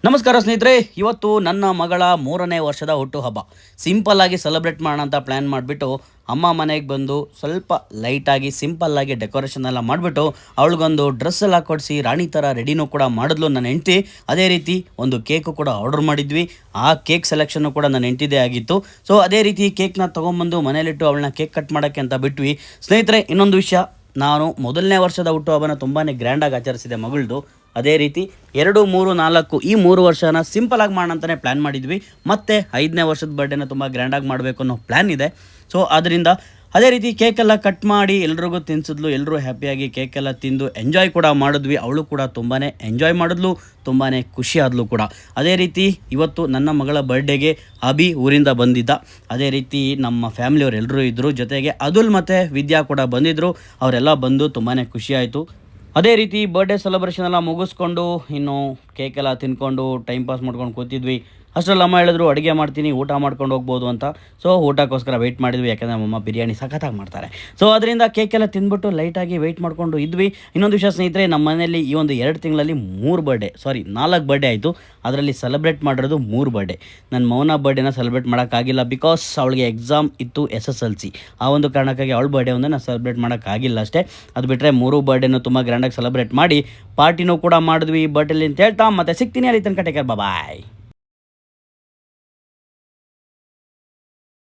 ನಮಸ್ಕಾರ ಸ್ನೇಹಿತರೆ, ಇವತ್ತು ನನ್ನ ಮಗಳ 3ನೇ ವರ್ಷದ ಹುಟ್ಟುಹಬ್ಬ. ಸಿಂಪಲ್ ಆಗಿ ಸೆಲೆಬ್ರೇಟ್ ಮಾಡೋಣ ಅಂತ ಪ್ಲ್ಯಾನ್ ಮಾಡಿಬಿಟ್ಟು ಅಮ್ಮ ಮನೆಗೆ ಬಂದು ಸ್ವಲ್ಪ ಲೈಟಾಗಿ ಸಿಂಪಲ್ಲಾಗಿ ಡೆಕೋರೇಷನ್ ಎಲ್ಲ ಮಾಡಿಬಿಟ್ಟು ಅವಳಿಗೊಂದು ಡ್ರೆಸ್ ಎಲ್ಲ ಕೊಡಿಸಿ ರಾಣಿ ಥರ ರೆಡಿನೂ ಕೂಡ ಮಾಡಿದ್ಲು ನನ್ನ ಹೆಂಡ್ತಿ. ಅದೇ ರೀತಿ ಒಂದು ಕೇಕು ಕೂಡ ಆರ್ಡರ್ ಮಾಡಿದ್ವಿ. ಆ ಕೇಕ್ ಸೆಲೆಕ್ಷನ್ನು ಕೂಡ ನನ್ನ ಹೆಂಡ್ತಿದೇ ಆಗಿತ್ತು. ಸೊ ಅದೇ ರೀತಿ ಕೇಕ್ನ ತೊಗೊಂಬಂದು ಮನೇಲಿಟ್ಟು ಅವಳನ್ನ ಕೇಕ್ ಕಟ್ ಮಾಡೋಕ್ಕೆ ಅಂತ ಬಿಟ್ವಿ. ಸ್ನೇಹಿತರೆ, ಇನ್ನೊಂದು ವಿಷಯ, ನಾನು ಮೊದಲನೇ ವರ್ಷದ ಹುಟ್ಟುಹಬ್ಬನ ತುಂಬಾ ಗ್ರ್ಯಾಂಡಾಗಿ ಆಚರಿಸಿದೆ ಮಗಳದು. ಅದೇ ರೀತಿ 2, 3, 4 ಈ 3 ವರ್ಷನ ಸಿಂಪಲಾಗಿ ಮಾಡೋಣ ಅಂತಲೇ ಪ್ಲ್ಯಾನ್ ಮಾಡಿದ್ವಿ. ಮತ್ತು 5ನೇ ವರ್ಷದ ಬರ್ಡೇನ ತುಂಬ ಗ್ರ್ಯಾಂಡಾಗಿ ಮಾಡಬೇಕು ಅನ್ನೋ ಪ್ಲ್ಯಾನ್ ಇದೆ. ಸೊ ಅದರಿಂದ ಅದೇ ರೀತಿ ಕೇಕೆಲ್ಲ ಕಟ್ ಮಾಡಿ ಎಲ್ರಿಗೂ ತಿನ್ಸಿದ್ಲು. ಎಲ್ಲರೂ ಹ್ಯಾಪಿಯಾಗಿ ಕೇಕೆಲ್ಲ ತಿಂದು ಎಂಜಾಯ್ ಕೂಡ ಮಾಡಿದ್ವಿ. ಅವಳು ಕೂಡ ತುಂಬಾ ಎಂಜಾಯ್ ಮಾಡಿದ್ಲು, ತುಂಬಾ ಖುಷಿ ಆದಳು ಕೂಡ. ಅದೇ ರೀತಿ ಇವತ್ತು ನನ್ನ ಮಗಳ ಬರ್ಡೇಗೆ ಅಭಿ ಊರಿಂದ ಬಂದಿದ್ದ. ಅದೇ ರೀತಿ ನಮ್ಮ ಫ್ಯಾಮಿಲಿಯವ್ರು ಎಲ್ಲರೂ ಇದ್ದರು. ಜೊತೆಗೆ ಅದುಲ್ ಮತ್ತು ವಿದ್ಯಾ ಕೂಡ ಬಂದಿದ್ದರು. ಅವರೆಲ್ಲ ಬಂದು ತುಂಬಾ ಖುಷಿ ಆಯಿತು. ಅದೇ ರೀತಿ ಬರ್ಡೇ ಸೆಲೆಬ್ರೇಷನ್ ಎಲ್ಲ ಮುಗಿಸ್ಕೊಂಡು ಇನ್ನು ಕೇಕೆಲ್ಲ ತಿನ್ಕೊಂಡು ಟೈಮ್ ಪಾಸ್ ಮಾಡ್ಕೊಂಡು ಕೂತಿದ್ವಿ. ಅಷ್ಟರಲ್ಲಿ ಅಮ್ಮ ಹೇಳಿದ್ರು ಅಡುಗೆ ಮಾಡ್ತೀನಿ, ಊಟ ಮಾಡ್ಕೊಂಡು ಹೋಗ್ಬೋದು ಅಂತ. ಸೊ ಊಟಕ್ಕೋಸ್ಕರ ವೆಯ್ಟ್ ಮಾಡಿದ್ವಿ, ಯಾಕೆಂದರೆ ನಮ್ಮಮ್ಮ ಬಿರಿಯಾನಿ ಸಖತ್ತಾಗಿ ಮಾಡ್ತಾರೆ. ಸೊ ಅದರಿಂದ ಕೇಕೆಲ್ಲ ತಿಂದ್ಬಿಟ್ಟು ಲೈಟಾಗಿ ವೆಯ್ಟ್ ಮಾಡ್ಕೊಂಡು ಇದ್ವಿ. ಇನ್ನೊಂದು ವಿಷಯ ಸ್ನೇಹಿತರೆ, ನಮ್ಮ ಮನೆಯಲ್ಲಿ ಈ ಒಂದು 2 ತಿಂಗಳಲ್ಲಿ 4 ಬರ್ಡೇ ಆಯಿತು. ಅದರಲ್ಲಿ ಸೆಲೆಬ್ರೇಟ್ ಮಾಡಿರೋದು 3 ಬರ್ಡೇ. ನನ್ನ ಮೌನ ಬರ್ಡೇನ ಸೆಲೆಬ್ರೇಟ್ ಮಾಡೋಕ್ಕಾಗಿಲ್ಲ, ಬಿಕಾಸ್ ಅವಳಿಗೆ ಎಕ್ಸಾಮ್ ಇತ್ತು SSLC. ಆ ಒಂದು ಕಾರಣಕ್ಕಾಗಿ ಅವಳ ಬರ್ಡೇ ಒಂದೇ ನಾನು ಸೆಲೆಬ್ರೇಟ್ ಮಾಡೋಕ್ಕಾಗಿಲ್ಲ ಅಷ್ಟೇ. ಅದು ಬಿಟ್ಟರೆ 3 ಬರ್ಡೇನೂ ತುಂಬ ಗ್ರ್ಯಾಂಡಾಗಿ ಸೆಲೆಬ್ರೇಟ್ ಮಾಡಿ ಪಾರ್ಟಿನೂ ಕೂಡ ಮಾಡಿದ್ವಿ ಬರ್ಡೇಲಿ ಅಂತ ಹೇಳ್ತಾ ಮತ್ತೆ ಸಿಗ್ತೀನಿ. ಅಲ್ಲಿ ತನಕ ಟೇಕ್ ಕೇರ್, ಬಾಯ್.